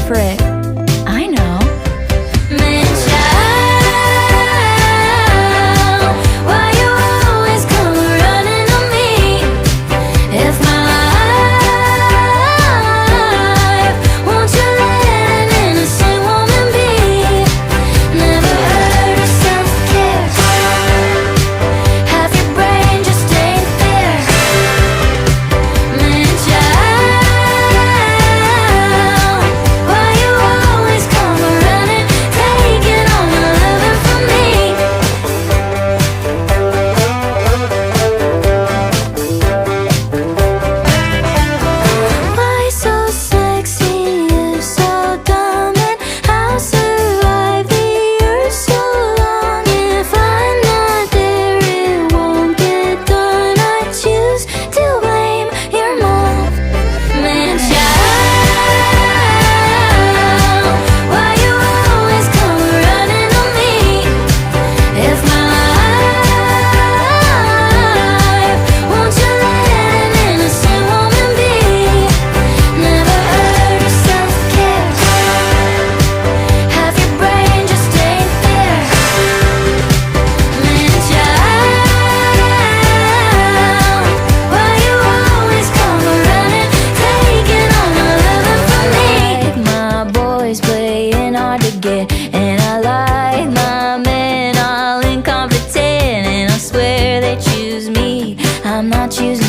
for it. I know. Manchild, why you always come running to me? If my life, won't you let an innocent woman be? Never heard of self-care. Half your brain just ain't there. Manchild, why you always come running, taking all my loving from me? Why so sexy, you so dumb, and how survive the earth so long? If I'm not there, it won't get done. I choose to blame your mom. Manchild, why you always come running to me? If my life, won't you let an innocent woman be? Never heard of self-care. Half your brain just ain't there. Manchild, why you always come running, taking all my loving from me? My boys playing hard to get, and I like my men all incompetent, and I swear they choose me. I'm not choosing